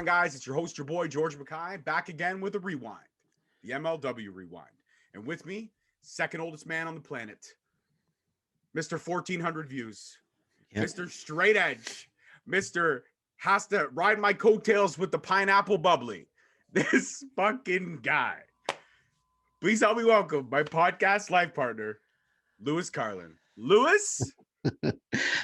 guys? It's your host, your boy, George Mackay, back again with a rewind, the MLW Rewind. And with me, second oldest man on the planet, Mr. 1400 views, Mr. Straight Edge, Mr. has to ride my coattails with the pineapple bubbly. This fucking guy. Please help me welcome my podcast life partner, Lewis Carlin. Lewis?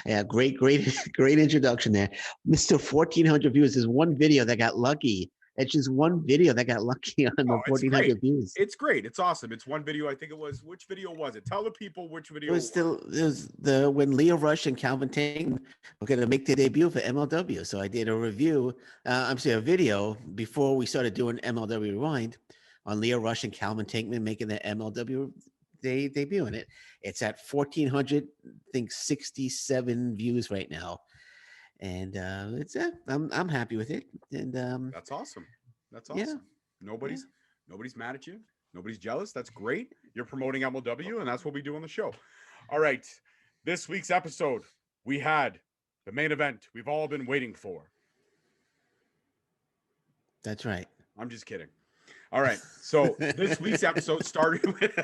Yeah, great introduction there. Mr. 1400 views is one video that got lucky. It's just one video that got lucky on the 1400 views. It's great. It's awesome. It's one video. I think it was, which video was it? Tell the people which video It was the when Leo Rush and Calvin Tankman were going to make their debut for MLW. So I did a review, a video before we started doing MLW Rewind on Leo Rush and Calvin Tankman making their MLW debut in it. It's at 1400, I think 67 views right now, and I'm happy with it. And that's awesome. That's awesome. Yeah. Nobody's mad at you. Nobody's jealous. That's great. You're promoting MLW, and that's what we do on the show. All right, this week's episode, we had the main event we've all been waiting for. That's right. I'm just kidding. All right, so this week's episode started with...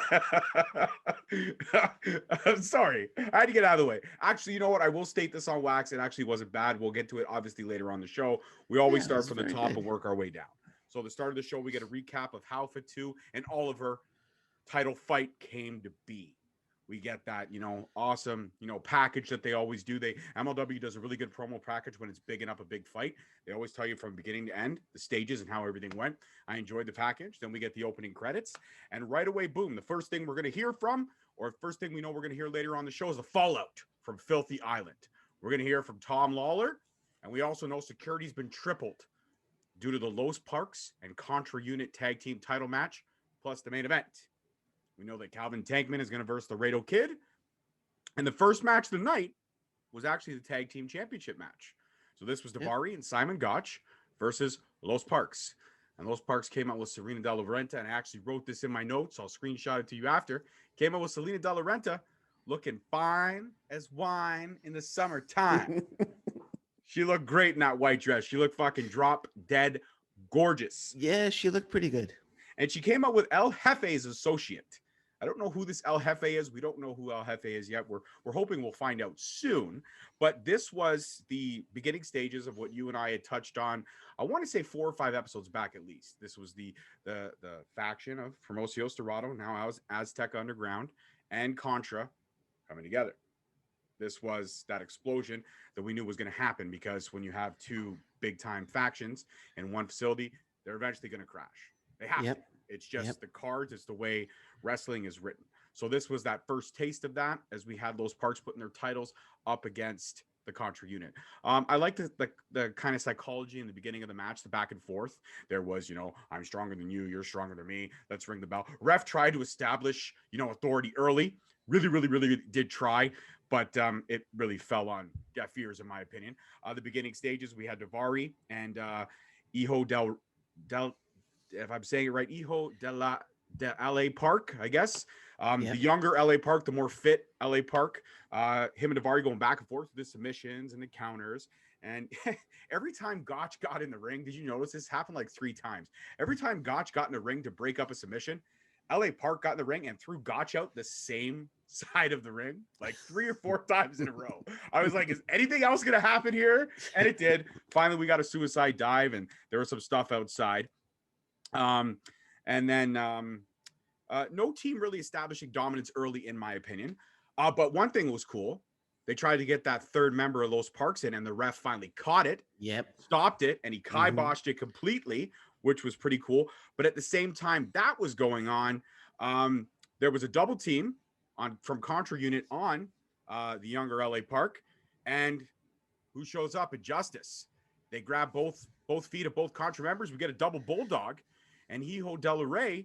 I'm sorry. I had to get out of the way. Actually, you know what? I will state this on wax. It actually wasn't bad. We'll get to it, obviously, later on the show. We always start from the top and work our way down. So the start of the show, we get a recap of how Fatu and Oliver title fight came to be. We get that, awesome, package that they always do. MLW does a really good promo package when it's bigging up a big fight. They always tell you from beginning to end, the stages and how everything went. I enjoyed the package. Then we get the opening credits. And right away, boom, the first thing we're going to hear from, or first thing we know we're going to hear later on the show is the fallout from Filthy Island. We're going to hear from Tom Lawler. And we also know security's been tripled due to the Los Parks and Contra unit tag team title match, plus the main event. We know that Calvin Tankman is going to verse the Laredo Kid. And the first match of the night was actually the tag team championship match. So this was Davari and Simon Gotch versus Los Parks. And Los Parks came out with Salina De La Renta. And I actually wrote this in my notes. I'll screenshot it to you after. Came out with Salina De La Renta looking fine as wine in the summertime. She looked great in that white dress. She looked fucking drop dead gorgeous. Yeah, she looked pretty good. And she came out with El Jefe's associate. I don't know who this El Jefe is. We don't know who El Jefe is yet. We're hoping we'll find out soon. But this was the beginning stages of what you and I had touched on. I want to say 4 or 5 episodes back at least. This was the faction of Promocios Dorado, now Azteca Underground, and Contra coming together. This was that explosion that we knew was going to happen, because when you have 2 big-time factions in one facility, they're eventually going to crash. They have to. It's just the cards. It's the way wrestling is written. So this was that first taste of that, as we had Los Parks putting their titles up against the Contra unit. I like the kind of psychology in the beginning of the match, the back and forth. There was, I'm stronger than you. You're stronger than me. Let's ring the bell. Ref tried to establish, authority early. Really did try. But it really fell on deaf ears, in my opinion. The beginning stages, we had Davari and Hijo del if I'm saying it right, Hijo de LA Park, I guess. The younger LA Park, the more fit LA Park. Him and Davari going back and forth with the submissions and the counters. And every time Gotch got in the ring, did you notice this happened like 3 times? Every time Gotch got in the ring to break up a submission, LA Park got in the ring and threw Gotch out the same side of the ring like 3 or 4 times in a row. I was like, is anything else going to happen here? And it did. Finally, we got a suicide dive, and there was some stuff outside. And then no team really establishing dominance early, in my opinion. But one thing was cool. They tried to get that third member of Los Parks in, and the ref finally caught it, stopped it, and he kiboshed it completely, which was pretty cool. But at the same time that was going on, there was a double team from Contra unit on the younger LA Park. And who shows up? Justice. They grab both feet of both Contra members. We get a double bulldog. And Hijo de La Rey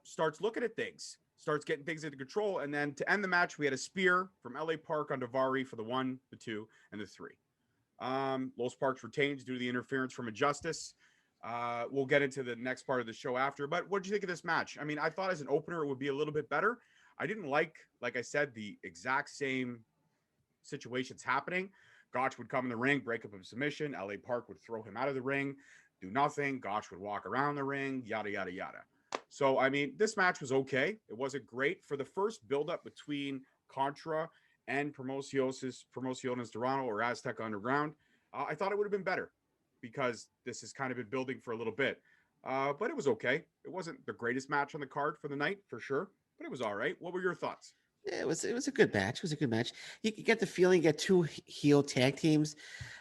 starts looking at things, starts getting things into control. And then to end the match, we had a spear from LA Park on Davari for the 1, the 2, and the 3. Los Parks retains due to the interference from Justice. We'll get into the next part of the show after. But what did you think of this match? I mean, I thought as an opener, it would be a little bit better. I didn't like I said, the exact same situations happening. Gotch would come in the ring, break up a submission. LA Park would throw him out of the ring. do nothing. Gotch would walk around the ring, yada, yada, yada. So, I mean, this match was okay. It wasn't great. For the first buildup between Contra and Promociones Dorado or Azteca Underground, I thought it would have been better because this has kind of been building for a little bit. But it was okay. It wasn't the greatest match on the card for the night, for sure, but it was all right. What were your thoughts? Yeah, it was a good match. It was a good match. You get the feeling, you get two heel tag teams.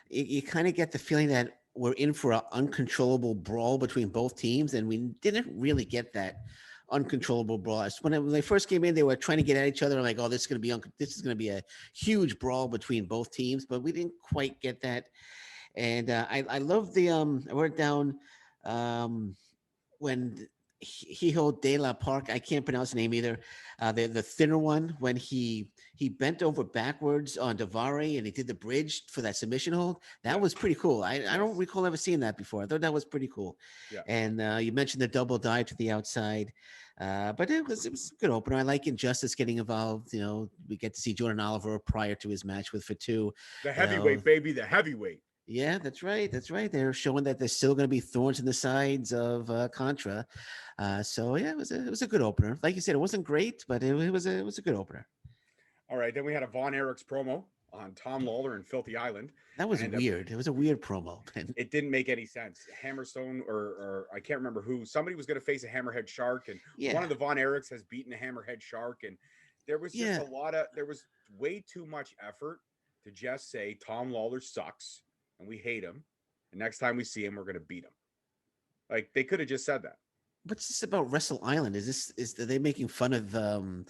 You kind of get the feeling that we're in for an uncontrollable brawl between both teams, and we didn't really get that uncontrollable brawl. When they first came in, they were trying to get at each other, like, "Oh, this is going to be a huge brawl between both teams," but we didn't quite get that. And I love I wrote down um, when Hijo de la Park, I can't pronounce the name either. The thinner one, when he bent over backwards on Davari and he did the bridge for that submission hold. That was pretty cool. I don't recall ever seeing that before. I thought that was pretty cool. Yeah. And you mentioned the double dive to the outside. But it was a good opener. I like Injustice getting involved. We get to see Jordan Oliver prior to his match with Fatu. The heavyweight, baby, the heavyweight. Yeah, that's right. That's right. They're showing that there's still going to be thorns in the sides of Contra. So yeah, it was a good opener. Like you said, it wasn't great, but it was a good opener. All right, then we had a Von Erichs promo on Tom Lawler and Filthy Island. That was weird. It was a weird promo. It didn't make any sense. Hammerstone or I can't remember who. Somebody was going to face a Hammerhead Shark, and one of the Von Erichs has beaten a Hammerhead Shark, and there was just there was way too much effort to just say Tom Lawler sucks and we hate him, and next time we see him, we're going to beat him. Like, they could have just said that. What's this about Wrestle Island? Are they making fun of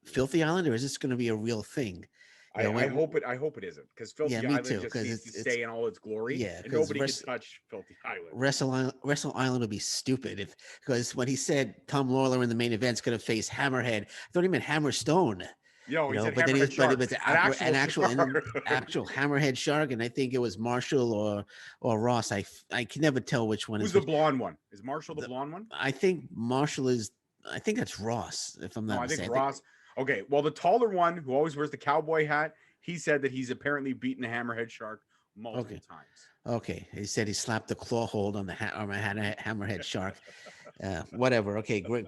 Filthy Island, or is this going to be a real thing? I hope it isn't, because Filthy Island just needs to stay in all its glory. Yeah, and nobody can touch Filthy Island. Wrestle Island would be stupid because when he said Tom Lawler in the main event's going to face Hammerhead, I thought he meant Hammerstone. He said Hammerhead Shark. But an actual Hammerhead Shark, and I think it was Marshall or Ross. I can never tell which one. Who's the blonde one? Is Marshall the blonde one? I think Marshall is. I think that's Ross. If I'm not mistaken. I think Ross. Okay, well, the taller one who always wears the cowboy hat, he said that he's apparently beaten a Hammerhead Shark multiple times. Okay, he said he slapped the claw hold on the Hammerhead Shark. Whatever. Okay, great,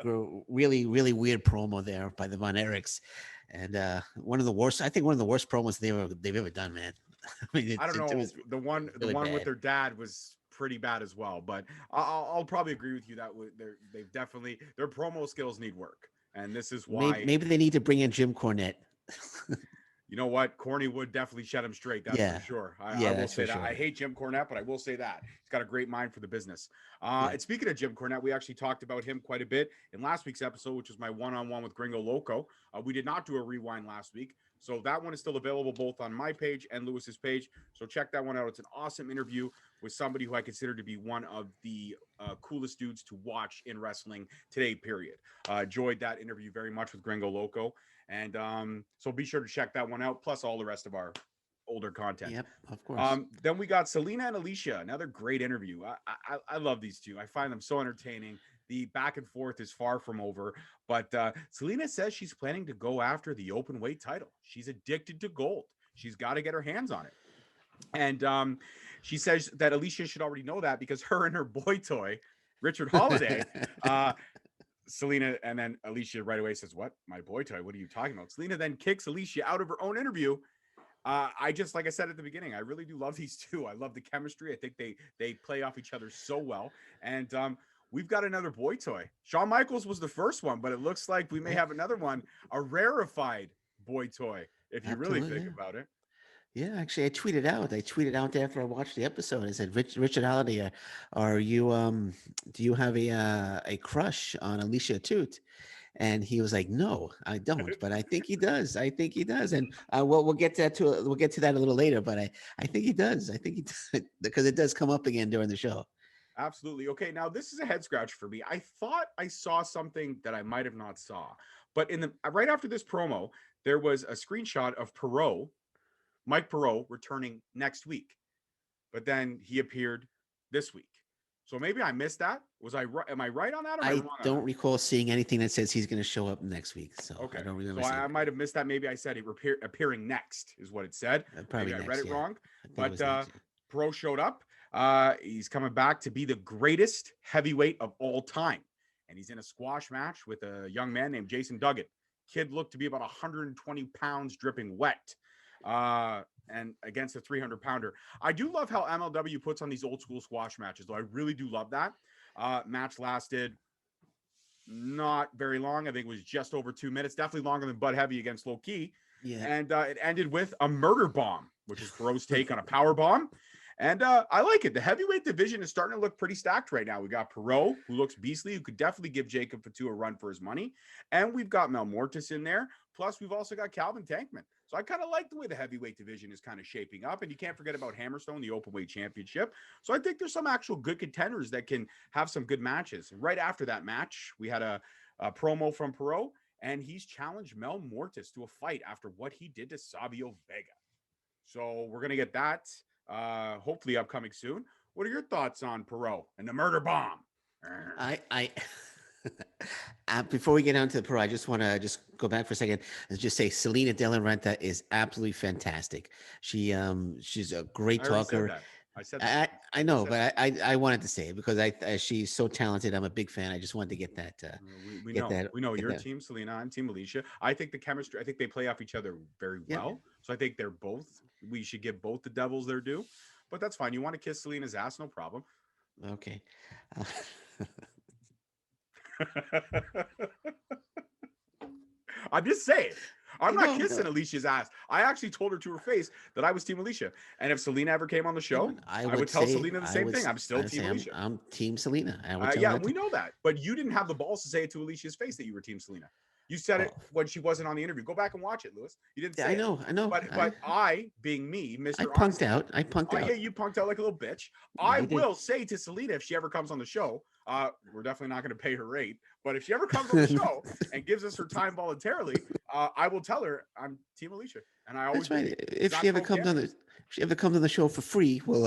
really, really weird promo there by the Von Erichs. And one of the worst promos they've ever done, man. I mean, I don't know. The one with their dad was pretty bad as well. But I'll probably agree with you that they've definitely, their promo skills need work, and this is why maybe they need to bring in Jim Cornette. You know what? Corny would definitely shut him straight. That's for sure. I will say that. Sure. I hate Jim Cornette, but I will say that he's got a great mind for the business. And speaking of Jim Cornette, we actually talked about him quite a bit in last week's episode, which was my one-on-one with Gringo Loco. We did not do a rewind last week, so that one is still available both on my page and Lewis's page. So check that one out. It's an awesome interview with somebody who I consider to be one of the coolest dudes to watch in wrestling today, period. Enjoyed that interview very much with Gringo Loco. And so be sure to check that one out, plus all the rest of our older content. Yep, of course. Then we got Salina and Alicia, another great interview. I love these two. I find them so entertaining. The back and forth is far from over. But Salina says she's planning to go after the open weight title. She's addicted to gold. She's got to get her hands on it. And she says that Alicia should already know that because her and her boy toy, Richard Holiday, Salina, and then Alicia right away says, "What? My boy toy? What are you talking about?" Salina then kicks Alicia out of her own interview. Like I said at the beginning, I really do love these two. I love the chemistry. I think they play off each other so well. And we've got another boy toy. Shawn Michaels was the first one, but it looks like we may have another one, a rarefied boy toy, if you really think about it. Yeah, actually, I tweeted out after I watched the episode. I said, Richard Holiday, are you do you have a crush on Alicia Atout? And he was like, "No, I don't, but I think he does. And we'll get to that a little later. But I think he does. I think he does, because it does come up again during the show. Absolutely. Okay, now this is a head scratch for me. I thought I saw something that I might have not saw, but right after this promo, there was a screenshot of Mike Perot returning next week, but then he appeared this week. So maybe I missed that. Am I right on that? Or I don't recall seeing anything that says he's going to show up next week. So okay. I don't remember. So I might have missed that. Maybe I said appearing next is what it said. Maybe I read it wrong. But Perot showed up. He's coming back to be the greatest heavyweight of all time. And he's in a squash match with a young man named Jason Duggan. Kid looked to be about 120 pounds dripping wet. And against a 300-pounder. I do love how MLW puts on these old school squash matches, though. I really do love that. Match lasted not very long. I think it was just over 2 minutes. Definitely longer than Bud Heavy against Low Key. Yeah. And it ended with a murder bomb, which is Perot's take on a power bomb. And I like it. The heavyweight division is starting to look pretty stacked right now. We got Perot, who looks beastly, who could definitely give Jacob Fatu a run for his money. And we've got Mel Mortis in there. Plus, we've also got Calvin Tankman. So I kind of like the way the heavyweight division is kind of shaping up. And you can't forget about Hammerstone, the openweight championship. So I think there's some actual good contenders that can have some good matches. And right after that match, we had a promo from Perot, and he's challenged Mel Mortis to a fight after what he did to Savio Vega. So we're going to get that hopefully upcoming soon. What are your thoughts on Perot and the murder bomb? I before we get on to the Perot, I just want to just go back for a second and just say Salina De La Renta is absolutely fantastic. She's a great talker. I said that. I know, but I wanted to say it because she's so talented. I'm a big fan. I just wanted to get that. We know you're Team Salina. I'm Team Alicia. I think the chemistry. I think they play off each other very well. So I think they're both. We should give both the devils their due. But that's fine. You want to kiss Salina's ass? No problem. Okay. I'm just saying. I'm not kissing Alicia's ass. I actually told her to her face that I was Team Alicia. And if Selena ever came on the show, I would tell Selena the same thing. I'm still Team Alicia. I'm Team Selena. We know that. But you didn't have the balls to say it to Alicia's face that you were Team Selena. You said it when she wasn't on the interview. Go back and watch it, Lewis. You didn't say I know. But I, being me, Mr. I punked out. Yeah, you punked out like a little bitch. I will say to Selena, if she ever comes on the show, we're definitely not going to pay her rate. But if she ever comes on the show and gives us her time voluntarily, I will tell her I'm Team Alicia. And I always that's right. If she ever comes on the show for free, we'll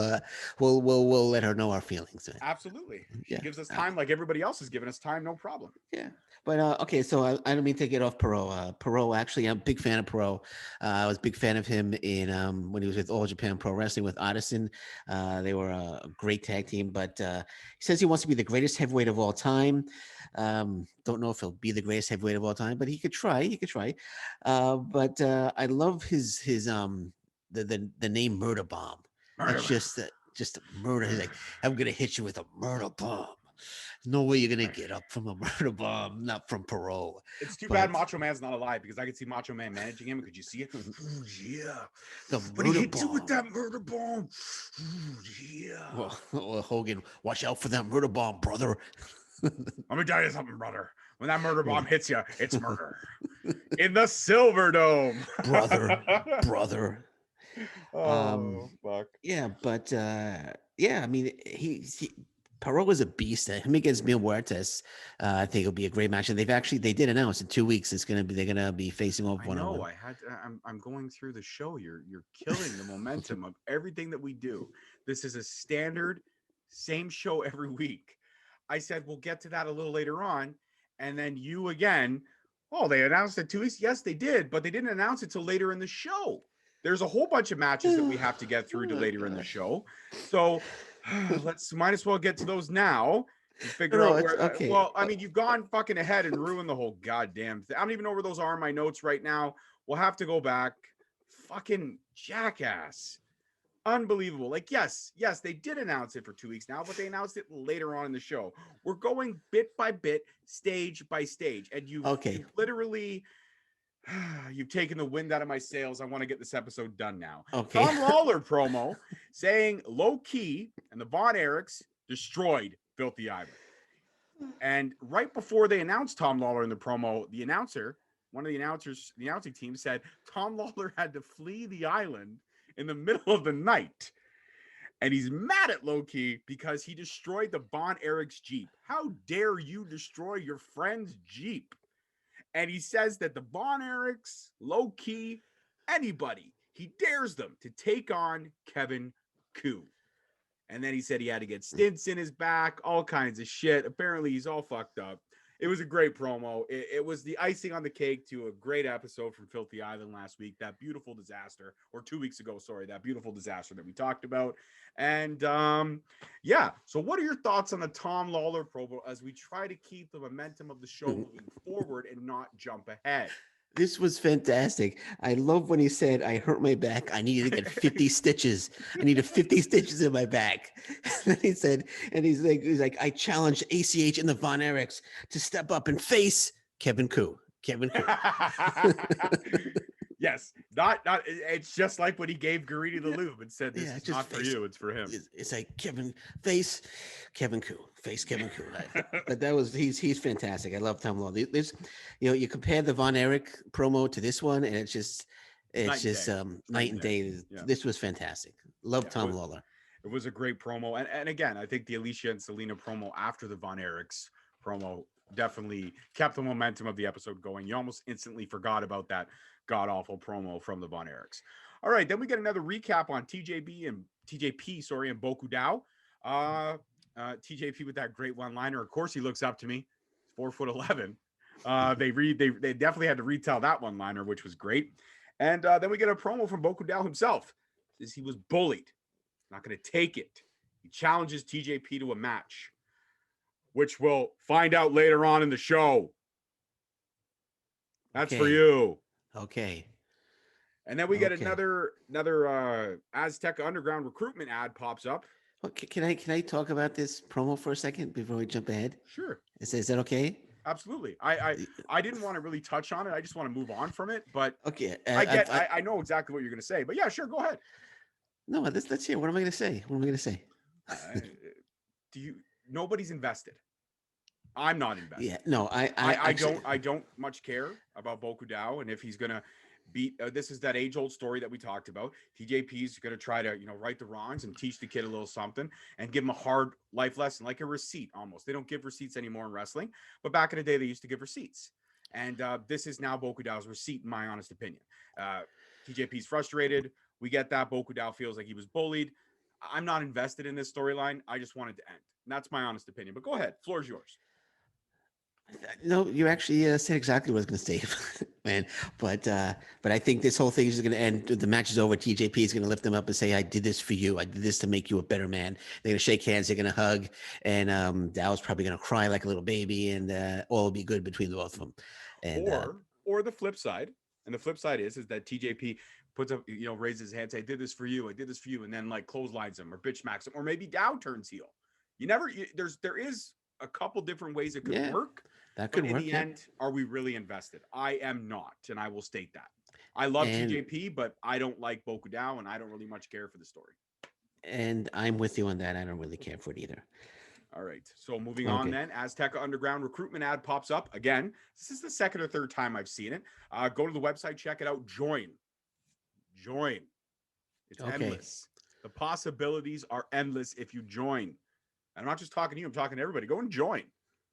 let her know our feelings. Absolutely. She gives us time like everybody else has given us time, no problem. Yeah. But okay, so I don't mean to get off Perot. Perot, actually, I'm a big fan of Perot. I was a big fan of him in when he was with All Japan Pro Wrestling with Addison. They were a great tag team. But he says he wants to be the greatest heavyweight of all time. Don't know if he'll be the greatest heavyweight of all time, but he could try. But I love his the name Murder Bomb. It's just murder. He's like, I'm gonna hit you with a murder bomb. No way you're gonna get up from a murder bomb, not from Perot. It's too bad Macho Man's not alive because I could see Macho Man managing him. Could you see it? Ooh, yeah. But he hit you with that murder bomb. Ooh, yeah. Well, Hogan, watch out for that murder bomb, brother. Let me tell you something, brother. When that murder bomb hits you, it's murder. In the Silver Dome. brother. Oh, fuck. Yeah, but I mean, Perot was a beast. Him against Mil Muertes, I think it'll be a great match. And they did announce in 2 weeks they're gonna be facing off one on one. I'm going through the show. You're killing the momentum of everything that we do. This is a standard, same show every week. I said we'll get to that a little later on, and then you again. Oh, they announced it 2 weeks. Yes, they did, but they didn't announce it till later in the show. There's a whole bunch of matches that we have to get through to later in the show. So might as well get to those now and figure out where. Okay. Well, I mean, you've gone fucking ahead and ruined the whole goddamn thing. I don't even know where those are in my notes right now. We'll have to go back. Fucking jackass. Unbelievable. Like, yes, they did announce it for 2 weeks now, but they announced it later on in the show. We're going bit by bit, stage by stage. And you've literally, you've taken the wind out of my sails. I want to get this episode done now. Okay. Tom Lawler promo saying Low Key and the Von Erichs destroyed Filthy Ivan. And right before they announced Tom Lawler in the promo, one of the announcing team said Tom Lawler had to flee the island in the middle of the night. And he's mad at Low Key because he destroyed the Von Erichs Jeep. How dare you destroy your friend's Jeep? And he says that the Von Erichs, Low Key, anybody, he dares them to take on Kevin Koo. And then he said he had to get stints in his back, all kinds of shit. Apparently he's all fucked up. It was a great promo. It was the icing on the cake to a great episode from Filthy Island last week. That beautiful disaster, or 2 weeks ago, sorry, that beautiful disaster that we talked about. And yeah, so what are your thoughts on the Tom Lawler promo as we try to keep the momentum of the show moving forward and not jump ahead? This was fantastic. I love when he said, I hurt my back. I needed to get 50 stitches. I needed 50 stitches in my back. And he said, and he's like, I challenge ACH and the Von Erichs to step up and face Kevin Koo. Kevin Koo. Yes, not. It's just like when he gave Garrini the lube and said, "This is not for you; it's for him." It's like Kevin Koo, face Kevin Koo. But that was he's fantastic. I love Tom Law. There's, you compare the Von Erich promo to this one, and it's just night and day. Yeah. This was fantastic. Love Tom Lawler. It was a great promo, and again, I think the Alicia and Salina promo after the Von Erichs promo definitely kept the momentum of the episode going. You almost instantly forgot about that god-awful promo from the Von Erichs. All right, then we get another recap on TJP and Boku Dao. TJP with that great one-liner. Of course, he looks up to me. 4'11". They definitely had to retell that one-liner, which was great. And then we get a promo from Boku Dao himself. Says he was bullied. Not going to take it. He challenges TJP to a match, which we'll find out later on in the show. That's for you. Okay. And then we get another Azteca Underground recruitment ad pops up. Well, can I talk about this promo for a second before we jump ahead? Sure. Is that okay? Absolutely. I didn't want to really touch on it. I just want to move on from it. But okay, I know exactly what you're going to say. But yeah, sure, go ahead. No, let's hear. What am I going to say? What am I going to say? Nobody's invested. I'm not invested. Yeah, no, I don't much care about Boku Dao, and if he's gonna beat, this is that age-old story that we talked about. TJP's gonna try to right the wrongs and teach the kid a little something and give him a hard life lesson, like a receipt almost. They don't give receipts anymore in wrestling, but back in the day they used to give receipts, and this is now Boku Dao's receipt, in my honest opinion. TJP's frustrated. We get that. Boku Dao feels like he was bullied. I'm not invested in this storyline. I just want it to end. And that's my honest opinion. But go ahead. Floor is yours. No, you actually said exactly what I was going to say, man. But I think this whole thing is going to end. The match is over. TJP is going to lift them up and say, "I did this for you. I did this to make you a better man." They're going to shake hands. They're going to hug, and Dao's probably going to cry like a little baby, and all will be good between the both of them. And or the flip side, and the flip side is that TJP puts up, raises his hand, say, "I did this for you. I did this for you," and then like clotheslines him or bitch smacks him, or maybe Dao turns heel. There is a couple different ways it could work. That could work. In the end, are we really invested? I am not, and I will state that. I love TJP, but I don't like Boku Dao, and I don't really much care for the story. And I'm with you on that. I don't really care for it either. All right. So moving on then, Azteca Underground recruitment ad pops up. Again, this is the second or third time I've seen it. Go to the website, check it out. Join. It's endless. The possibilities are endless if you join. I'm not just talking to you. I'm talking to everybody. Go and join.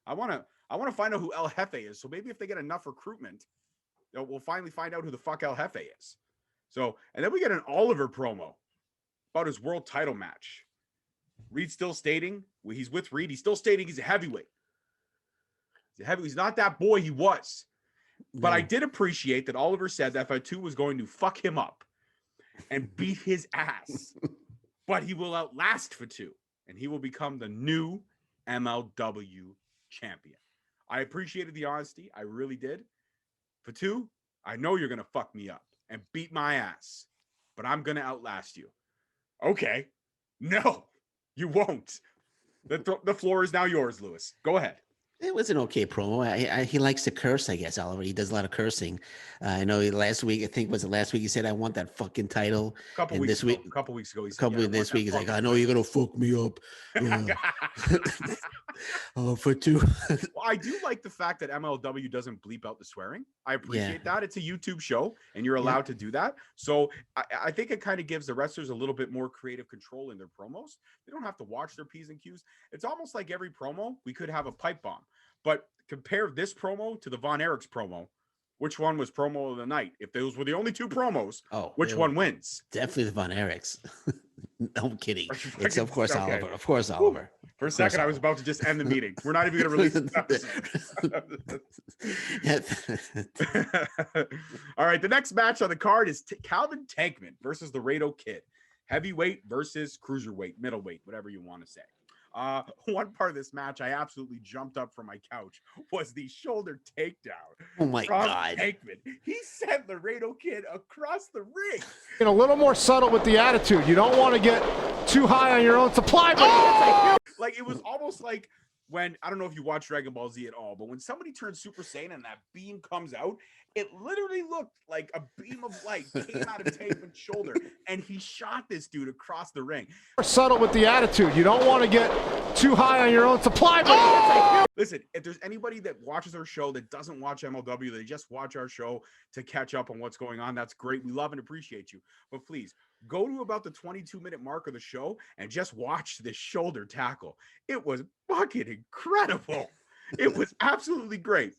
I want to find out who El Jefe is. So maybe if they get enough recruitment, we'll finally find out who the fuck El Jefe is. So, and then we get an Oliver promo about his world title match. Reed still stating, he's with Reed. He's still stating he's a heavyweight. He's not that boy he was. No. But I did appreciate that Oliver said that Fatu was going to fuck him up and beat his ass. But he will outlast Fatu, and he will become the new MLW champion. I appreciated the honesty. I really did. Fatu, I know you're going to fuck me up and beat my ass, but I'm going to outlast you. Okay. No, you won't. The floor is now yours, Lewis. Go ahead. It was an okay promo. He likes to curse, I guess, Oliver. He does a lot of cursing. I know last week, he said, "I want that fucking title." A couple weeks ago, he said, this week, he's like, "I know you're going to fuck me up." For two. Well, I do like the fact that MLW doesn't bleep out the swearing. I appreciate that. It's a YouTube show, and you're allowed to do that. So I think it kind of gives the wrestlers a little bit more creative control in their promos. They don't have to watch their P's and Q's. It's almost like every promo, we could have a pipe bomb. But compare this promo to the Von Erichs promo. Which one was promo of the night? If those were the only two promos, which one wins? Definitely the Von Erichs. No, I'm kidding. Are you It's of fucking course okay? Oliver. Of course Whew. Oliver. For a Of course second, I was Oliver. about to just end the meeting. We're not even going to release this episode. All right, the next match on the card is Calvin Tankman versus Laredo Kid. Heavyweight versus cruiserweight, middleweight, whatever you want to say. One part of this match I absolutely jumped up from my couch was the shoulder takedown Oh my from God. Tankman. He sent Laredo Kid across the ring. And a little more subtle with the attitude. You don't want to get too high on your own supply, but like it was almost like when, I don't know if you watch Dragon Ball Z at all, but when somebody turns Super Saiyan and that beam comes out, it literally looked like a beam of light came out of Tankman's shoulder, and he shot this dude across the ring. more subtle with the attitude. You don't want to get too high on your own supply, but Listen, if there's anybody that watches our show that doesn't watch MLW, they just watch our show to catch up on what's going on, that's great. We love and appreciate you. But please, go to about the 22-minute mark of the show and just watch this shoulder tackle. It was fucking incredible. It was absolutely great.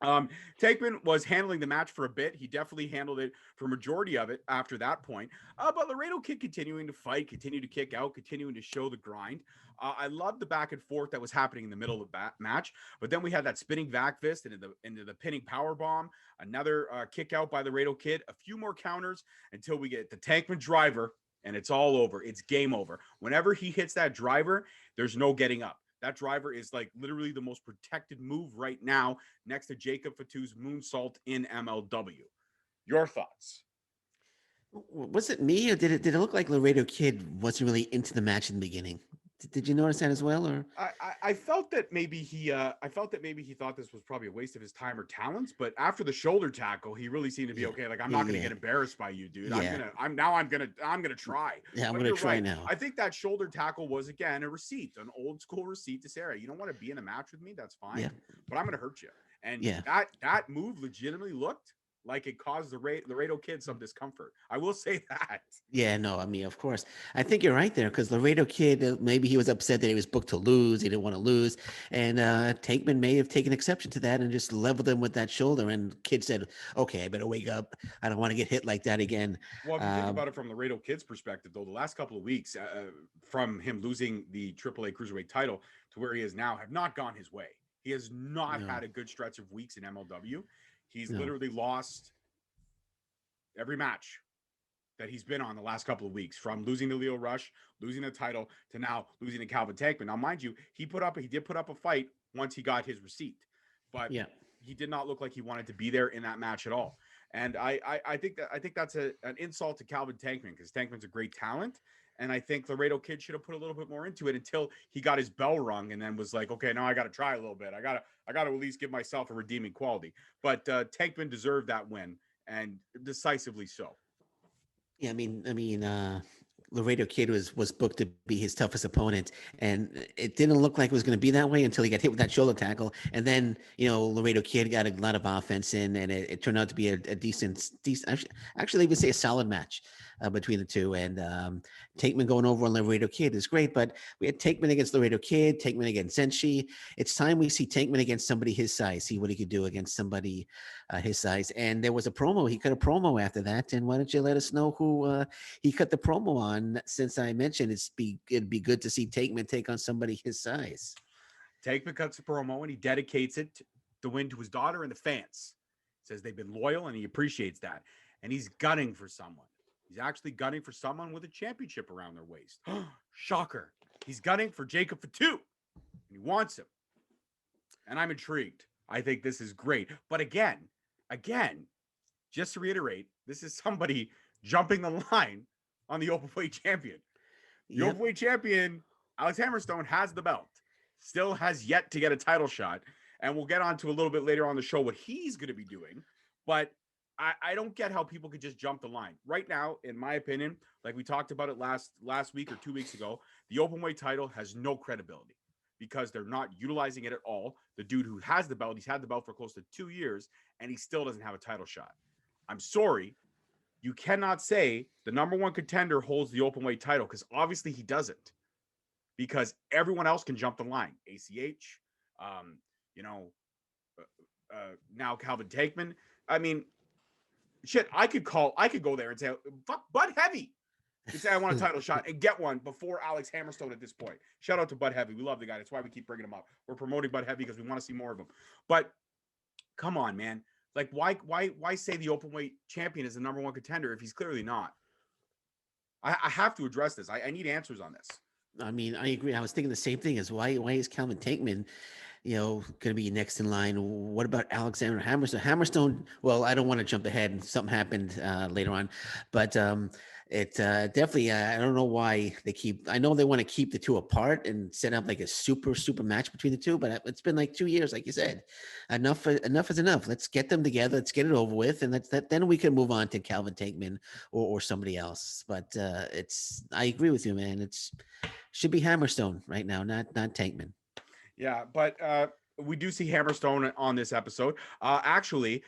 Tankman was handling the match for a bit. He definitely handled it for majority of it after that point. But Laredo Kid continuing to fight, continue to kick out, continuing to show the grind. I love the back and forth that was happening in the middle of that match. But then we had that spinning back fist into the pinning power bomb, another kick out by Laredo Kid, a few more counters until we get the Tankman driver, and it's all over. It's game over. Whenever he hits that driver, there's no getting up. That driver is like literally the most protected move right now, next to Jacob Fatu's moonsault in MLW. Your thoughts? Was it me, or did it look like Laredo Kid wasn't really into the match in the beginning? Did you notice that as well, or? I felt that maybe he thought this was probably a waste of his time or talents, but after the shoulder tackle, he really seemed to be okay. Like, I'm not going to get embarrassed by you, dude. Yeah. I'm gonna try. Yeah, I'm But gonna you're try right. now. I think that shoulder tackle was again a receipt, an old school receipt to Sarah. You don't want to be in a match with me, that's fine. Yeah. But I'm gonna hurt you. And Yeah. that move legitimately looked like it caused the Laredo Kid some discomfort. I will say that. Yeah, no, I mean, of course. I think you're right there, because Laredo Kid, maybe he was upset that he was booked to lose. He didn't want to lose. And Tankman may have taken exception to that and just leveled him with that shoulder. And Kid said, okay, I better wake up. I don't want to get hit like that again. Well, if you think about it from Laredo Kid's perspective, though, the last couple of weeks from him losing the AAA Cruiserweight title to where he is now have not gone his way. He has not had a good stretch of weeks in MLW. He's literally lost every match that he's been on the last couple of weeks, from losing to Leo Rush, losing the title, to now losing to Calvin Tankman. Now, mind you, he did put up a fight once he got his receipt, but he did not look like he wanted to be there in that match at all. And I think that's an insult to Calvin Tankman, because Tankman's a great talent. And I think Laredo Kid should have put a little bit more into it until he got his bell rung, and then was like, okay, now I got to try a little bit. I got to at least give myself a redeeming quality. But Tankman deserved that win, and decisively so. Yeah, I mean, Laredo Kid was booked to be his toughest opponent, and it didn't look like it was going to be that way until he got hit with that shoulder tackle. And then, Laredo Kid got a lot of offense in, and it turned out to be a decent, actually, I would say a solid match between the two. And Tankman going over on Laredo Kid is great, but we had Tankman against Laredo Kid, Tankman against Zenshi. It's time we see Tankman against somebody his size, see what he could do against somebody his size. And there was a promo. He cut a promo after that. And why don't you let us know who he cut the promo on? Since I mentioned it'd be good to see Tankman take on somebody his size. Tankman cuts a promo, and he dedicates it to win to his daughter and the fans. Says they've been loyal, and he appreciates that. And he's gunning for someone. He's actually gunning for someone with a championship around their waist. Shocker. He's gunning for Jacob Fatu, and he wants him. And I'm intrigued. I think this is great. But again, just to reiterate, this is somebody jumping the line on the openweight champion. The openweight champion, Alex Hammerstone, has the belt. Still has yet to get a title shot. And we'll get on to a little bit later on the show what he's going to be doing. But I don't get how people could just jump the line. Right now, in my opinion, like we talked about it last week or 2 weeks ago, the openweight title has no credibility because they're not utilizing it at all. The dude who has the belt, he's had the belt for close to 2 years, and he still doesn't have a title shot. I'm sorry. You cannot say the number one contender holds the openweight title, because obviously he doesn't, because everyone else can jump the line. ACH, now Calvin Tankman. I mean, shit, I could go there and say, fuck Bud Heavy. You say I want a title shot and get one before Alex Hammerstone at this point. Shout out to Bud Heavy. We love the guy. That's why we keep bringing him up. We're promoting Bud Heavy because we want to see more of him. But come on, man. Like, why say the open weight champion is the number one contender if he's clearly not? I have to address this. I need answers on this. I mean, I agree. I was thinking the same thing. Is why is Calvin Tankman, going to be next in line? What about Alexander Hammerstone? Hammerstone. Well, I don't want to jump ahead, and something happened later on, but it definitely. I don't know why they keep. I know they want to keep the two apart and set up like a super match between the two, but it's been like 2 years, like you said. Enough is enough. Let's get them together. Let's get it over with, and then we can move on to Calvin Tankman or somebody else. But I agree with you, man. Should be Hammerstone right now, not Tankman. Yeah, but we do see Hammerstone on this episode. Actually,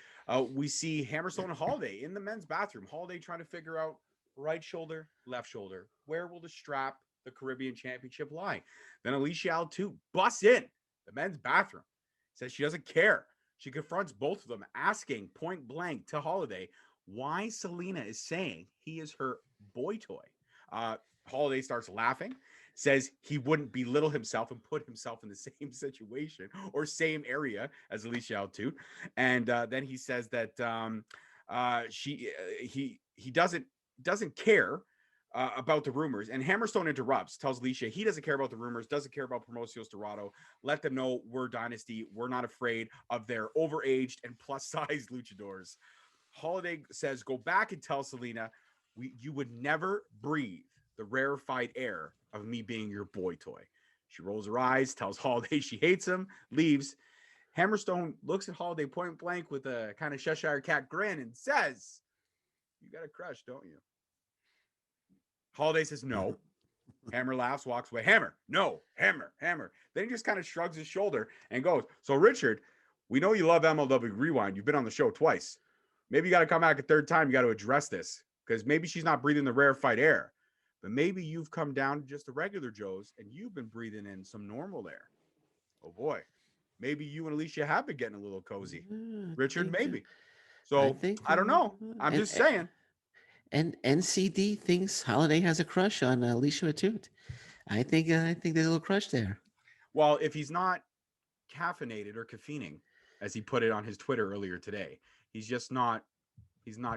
we see Hammerstone and Holiday in the men's bathroom. Holiday trying to figure out right shoulder, left shoulder. Where will the strap, the Caribbean Championship lie? Then Alicia Atout busts in the men's bathroom. Says she doesn't care. She confronts both of them, asking point blank to Holiday why Salina is saying he is her boy toy. Holiday starts laughing, says he wouldn't belittle himself and put himself in the same situation or same area as Alicia Atout. And then he says that he doesn't care about the rumors. And Hammerstone interrupts, tells Alicia he doesn't care about the rumors, doesn't care about Promociones Dorado. Let them know we're Dynasty. We're not afraid of their overaged and plus-size luchadors. Holiday says, go back and tell Salina you would never breathe the rarefied air of me being your boy toy. She rolls her eyes, tells Holiday she hates him, leaves. Hammerstone looks at Holiday point blank with a kind of Cheshire Cat grin and says, you got a crush, don't you? Holiday says no. Hammer laughs, walks away. Hammer, no. Hammer. Then he just kind of shrugs his shoulder and goes, so Richard, we know you love MLW Rewind. You've been on the show twice. Maybe you got to come back a third time. You got to address this because maybe she's not breathing the rarefied air. But maybe you've come down to just the regular Joes and you've been breathing in some normal air. Oh boy. Maybe you and Alicia have been getting a little cozy. Richard, maybe. So I don't know. I'm just saying. And NCD thinks Holiday has a crush on Alicia Atout. I think there's a little crush there. Well, if he's not caffeinated or caffeining, as he put it on his Twitter earlier today, he's not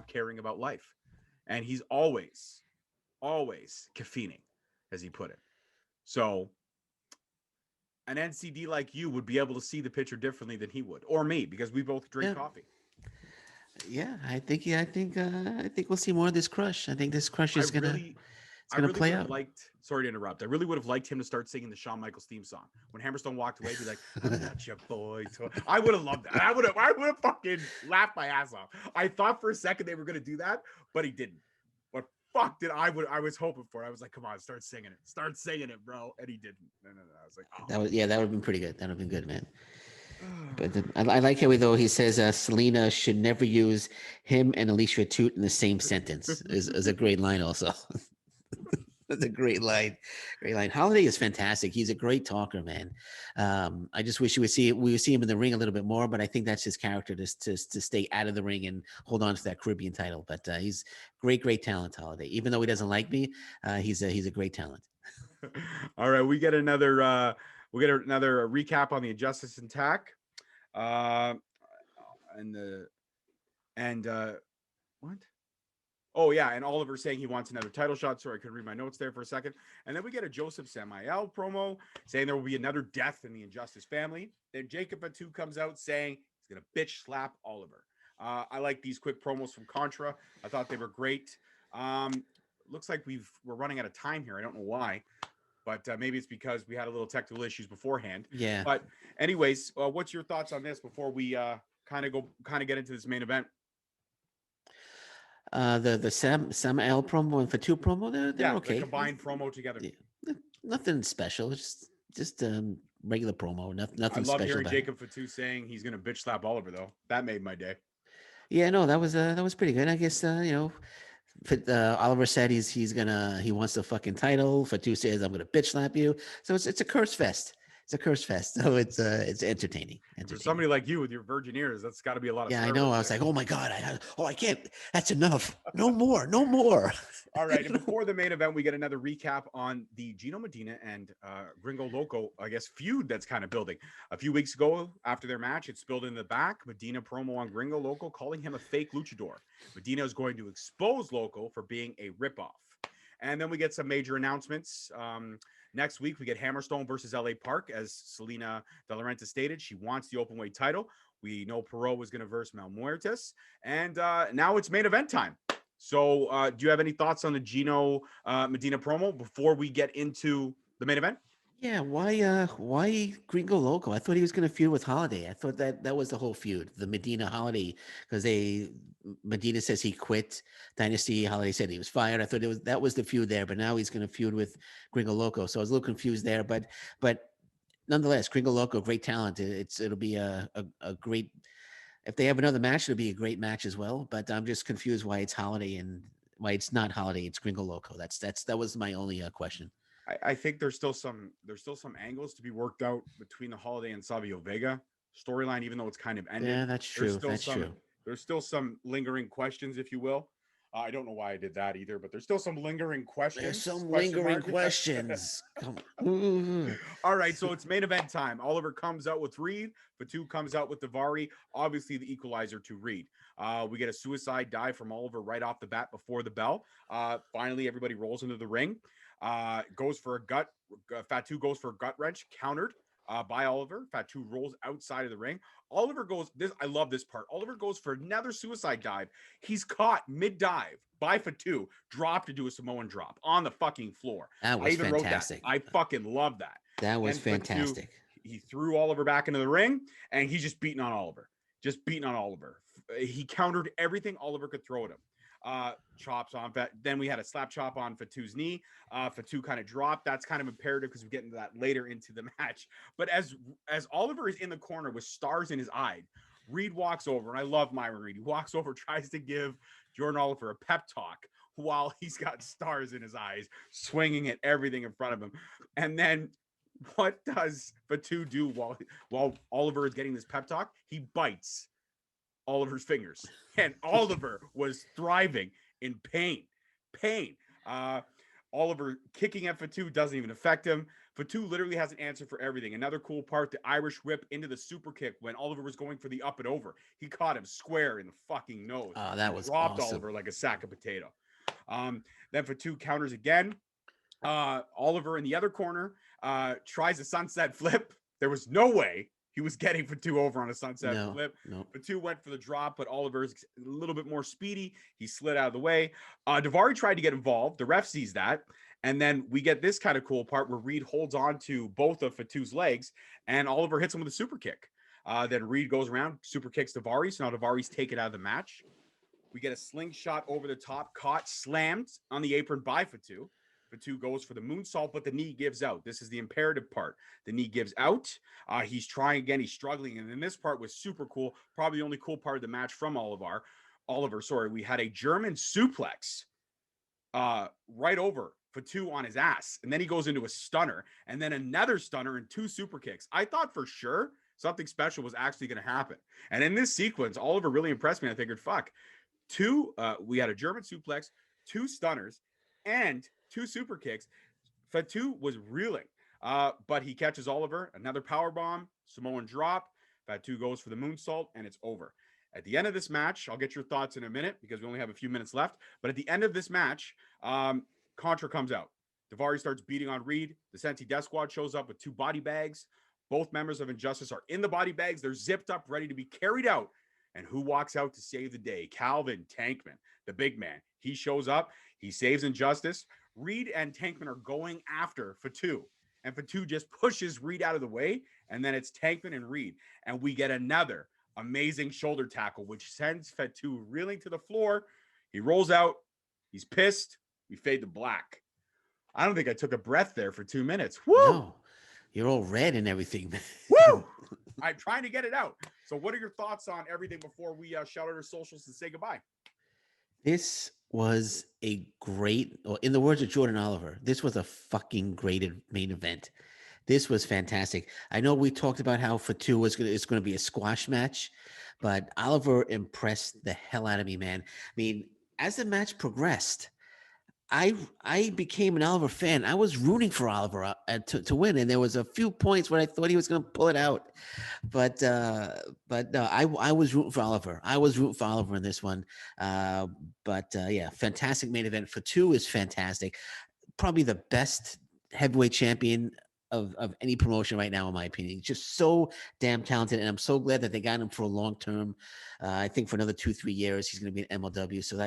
caring about life. And he's always caffeining, as he put it. So an NCD like you would be able to see the picture differently than he would, or me, because we both drink coffee. Yeah, I think we'll see more of this crush. I think this crush is gonna play out. Sorry to interrupt. I really would have liked him to start singing the Shawn Michaels theme song. When Hammerstone walked away, be like, I'm not your boy. I would have loved that. I would have fucking laughed my ass off. I thought for a second they were gonna do that, but he didn't. But fuck did I was hoping for it. I was like, come on, start singing it, bro. And he didn't. No. I was like, oh. That would have been pretty good. That would have been good, man. But I like how he says Salina should never use him and Alicia Atout in the same sentence. is a great line also. That's a great line. Holiday is fantastic. He's a great talker, man. I just wish we would see him in the ring a little bit more, but I think that's his character to stay out of the ring and hold on to that Caribbean title. But he's great talent, Holiday. Even though he doesn't like me, he's a great talent. All right, we get another recap on the Injustice attack. What? Oh yeah, and Oliver saying he wants another title shot. Sorry, I couldn't read my notes there for a second. And then we get a Joseph Samael promo saying there will be another death in the Injustice family. Then Jacob Fatu comes out saying he's gonna bitch slap Oliver. I like these quick promos from Contra. I thought they were great. Looks like we're running out of time here. I don't know why. But maybe it's because we had a little technical issues beforehand. Yeah. But anyways, what's your thoughts on this before we kind of get into this main event? The Sam L promo and Fatu promo, they're okay. The combined promo together. Yeah. Nothing special. Just regular promo. Nothing special. I love hearing Jacob Fatu saying he's gonna bitch slap Oliver though. That made my day. Yeah, no, that was pretty good. I guess Oliver said he wants the fucking title. Fatu says I'm gonna bitch slap you. So it's a curse fest. it's a curse fest. So it's entertaining. For somebody like you with your virgin ears, that's got to be a lot of. Yeah, I swear know. I words was there. like, oh my god, I can't. That's enough. No more. No more. All right, and before the main event, we get another recap on the Gino Medina and Gringo Loco, I guess, feud that's kind of building. A few weeks ago, after their match, it spilled in the back. Medina promo on Gringo Loco, calling him a fake luchador. Medina is going to expose Loco for being a ripoff. And then we get some major announcements. Next week, we get Hammerstone versus LA Park, as Salina De La Renta stated. She wants the open weight title. We know Perot was going to verse Mel Muertes. And now it's main event time. So do you have any thoughts on the Gino Medina promo before we get into the main event? Yeah, why Gringo Loco? I thought he was going to feud with Holiday. I thought that was the whole feud, the Medina Holiday, because Medina says he quit Dynasty. Holiday said he was fired. I thought that was the feud there, but now he's going to feud with Gringo Loco. So I was a little confused there, but nonetheless, Gringo Loco, great talent. It'll be a great. If they have another match, it'll be a great match as well. But I'm just confused why it's Holiday and why it's not Holiday. It's Gringo Loco. That was my only question. I think there's still some angles to be worked out between the Holiday and Savio Vega storyline, even though it's kind of ended. Yeah, that's true. That's true. There's still some lingering questions, if you will. I don't know why I did that either, but there's still some lingering questions. There's some lingering questions. All right, so it's main event time. Oliver comes out with Reed. Fatu comes out with Davari. Obviously, the equalizer to Reed. We get a suicide dive from Oliver right off the bat before the bell. Finally, everybody rolls into the ring. Goes for a gut. Fatu goes for a gut wrench, countered by Oliver. Fatu rolls outside of the ring. Oliver goes, I love this part. Oliver goes for another suicide dive. He's caught mid-dive by Fatu, dropped to do a Samoan drop on the fucking floor. That was fantastic. I fucking love that. That was fantastic. Fatu, he threw Oliver back into the ring, and he's just beating on Oliver. He countered everything Oliver could throw at him. Chops on then we had a slap chop on Fatu's knee. Fatu kind of dropped. That's kind of imperative because we get into that later into the match. But as Oliver is in the corner with stars in his eye, Reed walks over, and I love Myron Reed. He walks over, tries to give Jordan Oliver a pep talk while he's got stars in his eyes, swinging at everything in front of him. And then what does Fatu do while Oliver is getting this pep talk? He bites Oliver's fingers, and Oliver was thriving in pain. Oliver kicking at Fatu doesn't even affect him. Fatu literally has an answer for everything. Another cool part, the Irish whip into the super kick when Oliver was going for the up and over. He caught him square in the fucking nose. Oh, that was dropped awesome. Oliver like a sack of potato. Then Fatu counters again. Oliver in the other corner tries a sunset flip. There was no way he was getting Fatu over on a sunset flip. No. Fatu went for the drop, but Oliver's a little bit more speedy. He slid out of the way. Davari tried to get involved. The ref sees that. And then we get this kind of cool part where Reed holds on to both of Fatu's legs, and Oliver hits him with a super kick. Then Reed goes around, super kicks Davari. So now Davari's taken out of the match. We get a slingshot over the top, caught, slammed on the apron by Fatu. Fatu goes for the moonsault, but the knee gives out. This is the imperative part. The knee gives out. He's trying again. He's struggling. And then this part was super cool. Probably the only cool part of the match from Oliver. We had a German suplex right over Fatu on his ass. And then he goes into a stunner. And then another stunner and two super kicks. I thought for sure something special was actually going to happen. And in this sequence, Oliver really impressed me. I figured, we had a German suplex, two stunners, and two super kicks. Fatu was reeling, but he catches Oliver. Another power bomb, Samoan drop. Fatu goes for the moonsault, and it's over. At the end of this match, I'll get your thoughts in a minute because we only have a few minutes left. But at the end of this match, Contra comes out. Davari starts beating on Reed. The Sensi Death Squad shows up with two body bags. Both members of Injustice are in the body bags. They're zipped up, ready to be carried out. And who walks out to save the day? Calvin Tankman, the big man. He shows up. He saves Injustice. Reed and Tankman are going after Fatu. And Fatu just pushes Reed out of the way. And then it's Tankman and Reed. And we get another amazing shoulder tackle, which sends Fatu reeling to the floor. He rolls out. He's pissed. We fade to black. I don't think I took a breath there for 2 minutes. Woo! No, you're all red and everything. Woo! I'm trying to get it out. So what are your thoughts on everything before we shout out our socials and say goodbye? This was a great, or in the words of Jordan Oliver, this was a fucking great main event. This was fantastic. I know we talked about how Fatu was it's going to be a squash match, but Oliver impressed the hell out of me, man. I mean, as the match progressed, I became an Oliver fan. I was rooting for Oliver to win, and there was a few points where I thought he was going to pull it out, but no, I was rooting for Oliver. I was rooting for Oliver in this one. Yeah, fantastic main event. Fatu is fantastic. Probably the best heavyweight champion of any promotion right now, in my opinion. Just so damn talented, and I'm so glad that they got him for a long term. I think for another 2-3 years he's going to be in MLW. So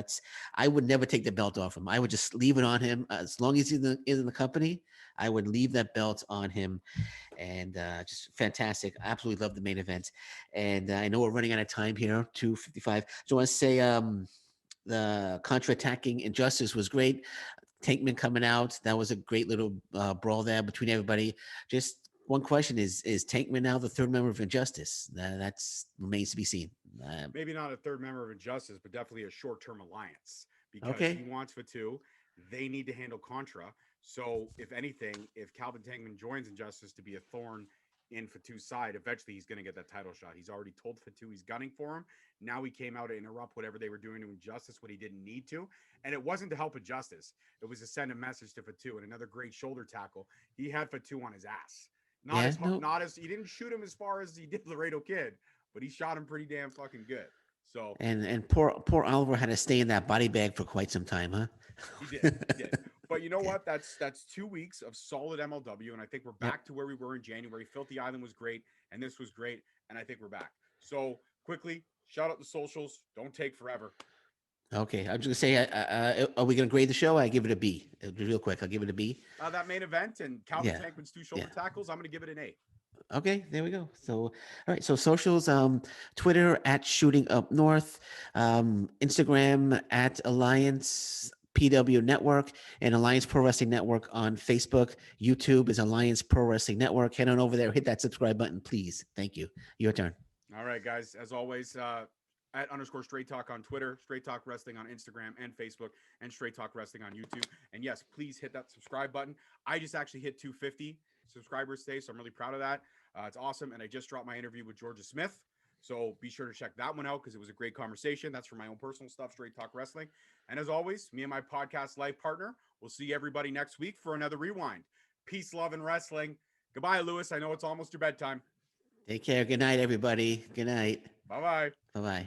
I would never take the belt off him. I would just leave it on him as long as he's in the company. I would leave that belt on him, and just fantastic. I absolutely love the main event, and I know we're running out of time here. 2:55. So I want to say the contra-attacking Injustice was great. Tankman coming out. That was a great little brawl there between everybody. Just one question is Tankman now the third member of Injustice? That's remains to be seen. Maybe not a third member of Injustice, but definitely a short-term alliance because Okay. he wants Fatu. They need to handle Contra. So if anything, if Calvin Tankman joins Injustice to be a thorn in Fatu's side, eventually he's going to get that title shot. He's already told Fatu he's gunning for him. Now he came out to interrupt whatever they were doing to Injustice when he didn't need to. And it wasn't to help Injustice. It was to send a message to Fatu. And another great shoulder tackle. He had Fatu on his ass. Not as he didn't shoot him as far as he did Laredo Kid, but he shot him pretty damn fucking good. So and poor Oliver had to stay in that body bag for quite some time, huh? He did. But you know what? That's 2 weeks of solid MLW, and I think we're back to where we were in January. Filthy Island was great, and this was great, and I think we're back. So quickly, shout out the socials. Don't take forever. Okay, I'm just gonna say, are we gonna grade the show? I give it a B. Real quick, I'll give it a B. That main event and Calvin Tankman's 2 shoulder tackles, I'm gonna give it an A. Okay, there we go. So, all right. So socials, Twitter at Shooting Up North, Instagram at Alliance PW Network, and Alliance Pro Wrestling Network on Facebook. YouTube is Alliance Pro Wrestling Network. Head on over there, hit that subscribe button, please. Thank you. Your turn. All right, guys. As always, at _ Straight Talk on Twitter, Straight Talk Wrestling on Instagram and Facebook, and Straight Talk Wrestling on YouTube. And yes, please hit that subscribe button. I just actually hit 250 subscribers today, so I'm really proud of that. It's awesome. And I just dropped my interview with Georgia Smith. So be sure to check that one out because it was a great conversation. That's for my own personal stuff, Straight Talk Wrestling. And as always, me and my podcast life partner, we'll see everybody next week for another Rewind. Peace, love, and wrestling. Goodbye, Lewis. I know it's almost your bedtime. Take care. Good night, everybody. Good night. Bye-bye. Bye-bye.